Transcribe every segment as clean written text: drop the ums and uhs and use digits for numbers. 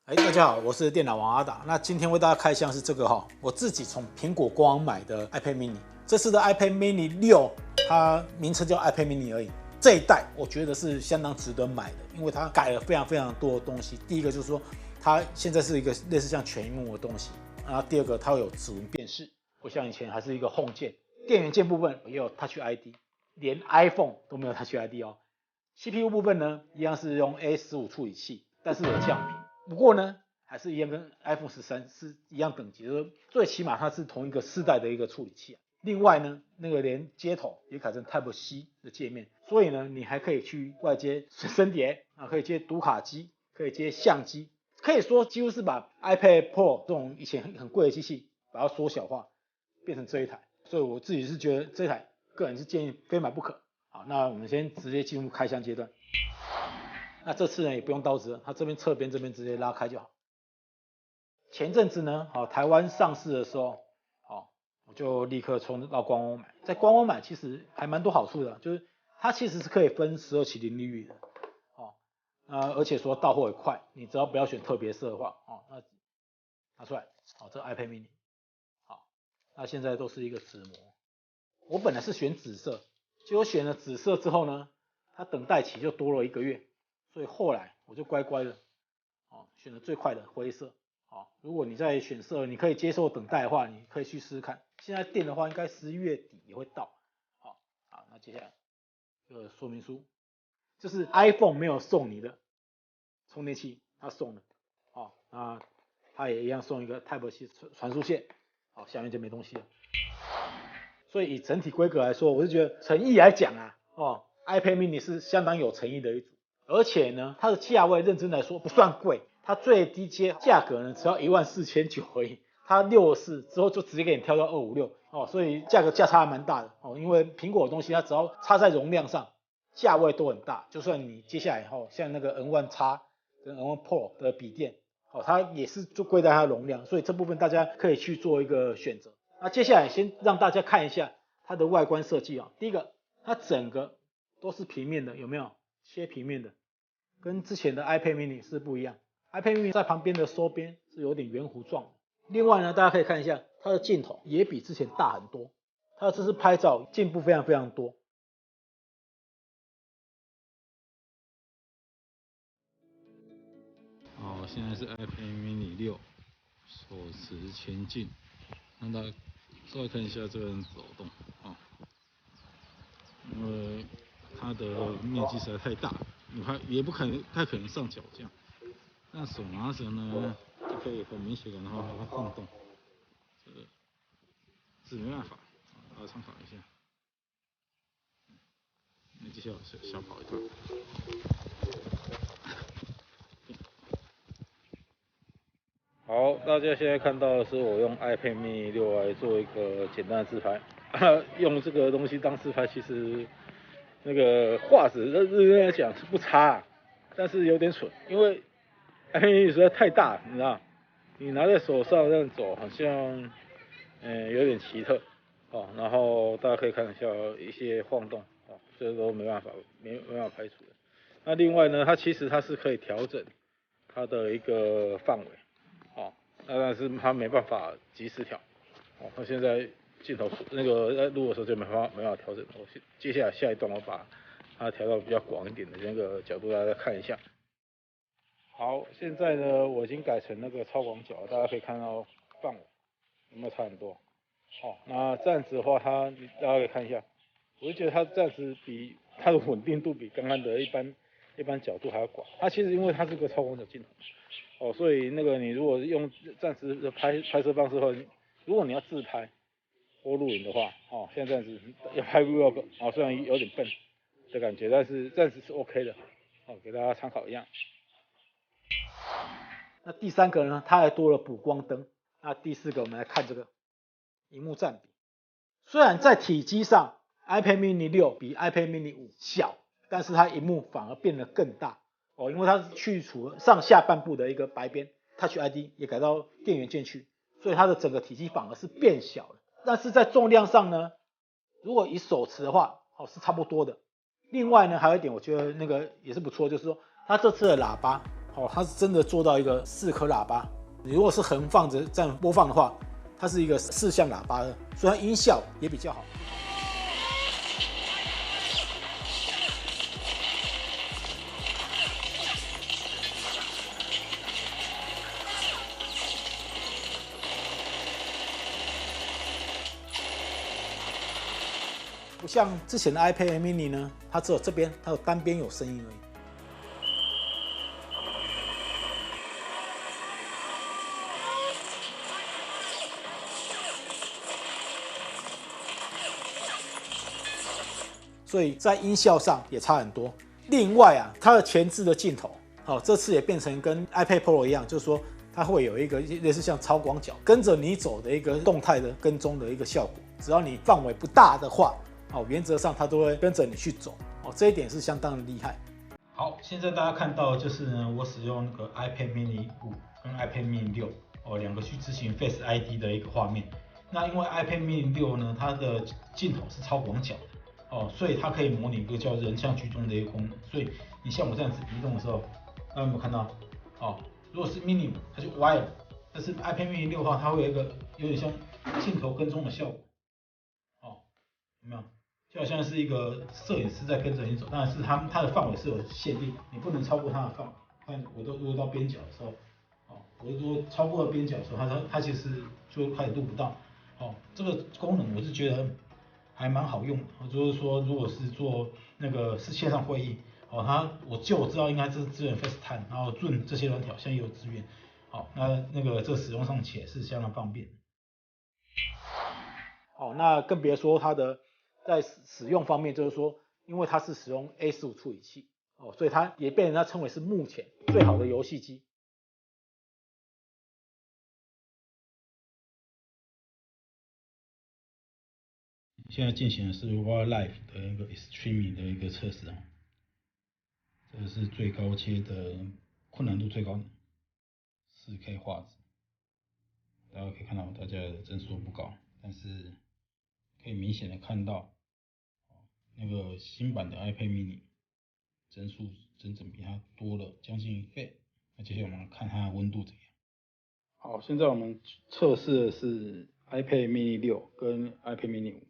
大家好，我是电脑王阿达。那今天为大家开箱是这个我自己从苹果官网买的 iPad mini。这次的 iPad mini 6，它名称叫 iPad mini 而已。这一代我觉得是相当值得买的，因为它改了非常多的东西。第一个就是说，它现在是一个类似像全萤幕的东西。然后第二个，它会有指纹辨识，不像以前还是一个 Home 键。电源键部分也有 Touch ID， 连 iPhone 都没有 Touch ID 哦。CPU 部分呢，一样是用 A15 处理器，但是有降频。不过呢，还是一样跟 iPhone 13是一样等级，就是最起码它是同一个世代的一个处理器。另外呢，那个连接头也改成 Type C 的界面，所以呢，你还可以去外接随身碟啊，可以接读卡机，可以接相机，可以说几乎是把 iPad Pro 这种以前很贵的机器，把它缩小化，变成这一台。所以我自己是觉得这一台，个人是建议非买不可。好，那我们先直接进入开箱阶段。那这次呢也不用刀子了，它这边侧边这边直接拉开就好。前阵子呢，台湾上市的时候，我就立刻冲到官网买。在官网买其实还蛮多好处的，就是它其实是可以分12期零利率的，而且说到货也快，你只要不要选特别色的话，那拿出来，这 iPad mini， 那现在都是一个纸膜。我本来是选紫色，结果选了紫色之后呢，它等待期就多了1个月，所以后来我就乖乖的，选了最快的灰色。如果你在选色你可以接受等待的话，你可以去试试看。现在订的话，应该11月底也会到。好，那接下来这个说明书，就是 iPhone 没有送你的充电器，它送了。那它也一样送一个 Type C 传输线。下面就没东西了。所以以整体规格来说，我是觉得诚意来讲iPad mini 是相当有诚意的一组。而且呢，它的价位认真来说不算贵，它最低阶价格呢只要14900而已。它64之后就直接给你跳到256所以价格价差还蛮大的因为苹果的东西它只要差在容量上，价位都很大。就算你接下来像那个 N1X 跟 N1 Pro 的笔电它也是就贵在它的容量，所以这部分大家可以去做一个选择。那接下来先让大家看一下它的外观设计第一个，它整个都是平面的，有没有？切平面的，跟之前的 iPad mini 是不一样。iPad mini 在旁边的收边是有点圆弧状的。另外呢，大家可以看一下它的镜头也比之前大很多，它这次拍照进步非常多。现在是 iPad mini 6手持前进，让大家稍微看一下这个人走动因为它的面积实在太大，你也不太可能上脚架，但手拿着呢，就可以很明显感到它晃动，这个是没办法，大家参考一下。那接下来小跑一段。好，大家现在看到的是我用 iPad mini 6来做一个简单的自拍。用这个东西当自拍，其实那个画质认真来讲是不差，但是有点蠢，因为 iPad mini 实在太大，你知道，你拿在手上这样走，好像有点奇特然后大家可以看一下一些晃动这都没办法排除的。那另外呢，它其实是可以调整它的一个范围。但是它没办法及时调，它现在镜头那个在录的时候就没办法调整。接下来下一段我把它调到比较广一点的那个角度，大家看一下。好，现在呢我已经改成那个超广角，大家可以看到范围有没有差很多？那这样子的话，大家可以看一下，我就觉得它这样子比它的稳定度比刚刚的一般角度还要广。它其实因为它是个超广角镜头。所以那个你如果用暂时的拍摄方式的话，如果你要自拍或录影的话，像这样子要拍 vlog，虽然有点笨的感觉，但是暂时是 OK 的，给大家参考一样。那第三个呢，它还多了补光灯。那第四个，我们来看这个萤幕占比。虽然在体积上 iPad mini 6比 iPad mini 5小，但是它萤幕反而变得更大。因为它是去除了上下半部的一个白边 Touch ID， 也改到电源键去，所以它的整个体积反而是变小了。但是在重量上呢，如果以手持的话，是差不多的。另外呢，还有一点我觉得那个也是不错，就是说它这次的喇叭它是真的做到一个4颗喇叭。你如果是横放着这样播放的话，它是一个4项喇叭的，所以它音效也比较好。不像之前的 iPad mini 呢，它只有这边，它有单边有声音而已。所以在音效上也差很多。另外啊，它的前置的镜头，这次也变成跟 iPad Pro 一样，就是说它会有一个类似像超广角跟着你走的一个动态的跟踪的一个效果。只要你范围不大的话，原则上它都会跟着你去走。这一点是相当的厉害。好，现在大家看到的就是呢，我使用那个 iPad mini 5跟 iPad mini 6两个去执行 Face ID 的一个画面。那因为 iPad mini 6呢，它的镜头是超广角的所以它可以模拟一个叫人像居中的一个功能。所以你像我这样子移动的时候，大家有没有看到？如果是 mini 5它就歪了，但是 iPad mini 6的话，它会有一个有点像镜头跟踪的效果。有没有？就好像是一个摄影师在跟着你走，当然是它的范围是有限定，你不能超过它的范围。看我都如果到边角的时候，我如果超过了边角的时候，它其实就开始录不到。这个功能我是觉得还蛮好用的。就是说，如果是做那个是线上会议，我知道应该是支援 FaceTime， 然后 Zoom 这些软体好像也有支援。那个这使用上且是相当方便。那更别说它的在使用方面，就是说，因为它是使用 A15 处理器，所以它也被人家称为是目前最好的游戏机。现在进行的是 Wildlife 的一个 Extreme 的一个测试这个是最高阶的困难度最高的 4K 画质，大家可以看到大家的帧数不高，但是可以明显的看到那个新版的 iPad mini 帧数整整比它多了将近1倍。那接下来我们看它的温度怎样。好，现在我们测试的是 iPad mini 6跟 iPad mini 5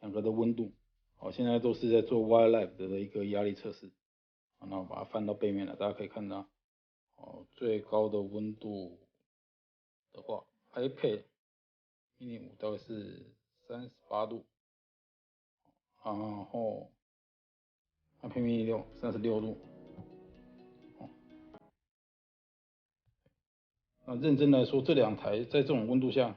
两个的温度。现在都是在做 Wildlife 的一个压力测试。那我把它翻到背面了，大家可以看到最高的温度的话 ，iPad mini 5大概是38度，然后 iPad mini 6 36度。那认真来说，这两台在这种温度下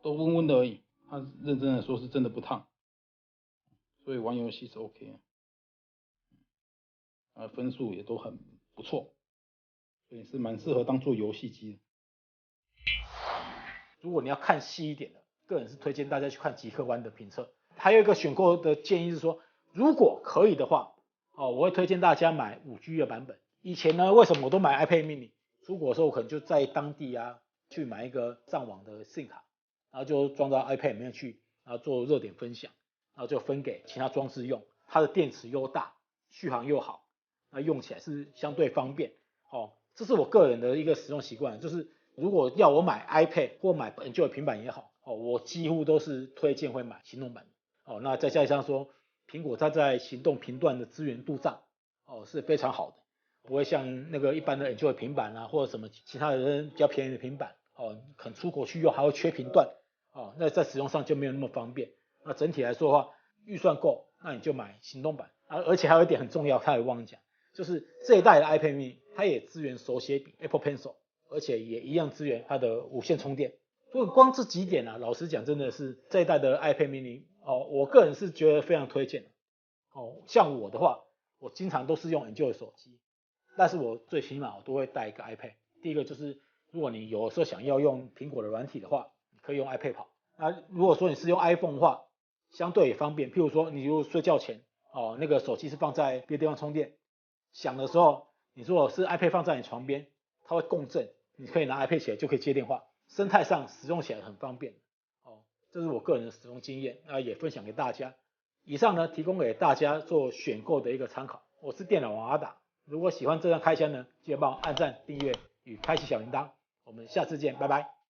都温温的而已，它认真来说是真的不烫，所以玩游戏是 OK 的。分数也都很不错，所以是蛮适合当做游戏机的。如果你要看细一点的，个人是推荐大家去看极客湾的评测。还有一个选购的建议是说，如果可以的话，我会推荐大家买5G 的版本。以前呢，为什么我都买 iPad mini？出国的时候我可能就在当地去买一个上网的 SIM 卡，然后就装到 iPad 里面去，然后做热点分享，然后就分给其他装置用。它的电池又大，续航又好，那用起来是相对方便。这是我个人的一个使用习惯，就是如果要我买 iPad 或买 Android 平板也好，我几乎都是推荐会买行动版的。那再加上说，苹果它在行动频段的资源度上，是非常好的。不会像那个一般的 Android 平板或者什么其他的比较便宜的平板，可能出国去用还会缺频段，那在使用上就没有那么方便。那整体来说的话，预算够，那你就买行动版。而且还有一点很重要，他也忘了讲，就是这一代的 iPad mini 它也支援手写笔 Apple Pencil， 而且也一样支援它的无线充电。所以光这几点老实讲真的是这一代的 iPad mini，我个人是觉得非常推荐。像我的话，我经常都是用 Android 手机。但是我最起码我都会带一个 iPad。第一个就是如果你有时候想要用苹果的软体的话，你可以用 iPad 跑。那如果说你是用 iPhone 的话，相对也方便。譬如说你如果睡觉前那个手机是放在别的地方充电，响的时候，你如果是 iPad 放在你床边，它会共振，你可以拿 iPad 起来就可以接电话，生态上使用起来很方便。这是我个人的使用经验，也分享给大家。以上呢提供给大家做选购的一个参考。我是电脑王阿达。如果喜欢这段开箱呢，记得帮我按赞、订阅与开启小铃铛。我们下次见，拜拜。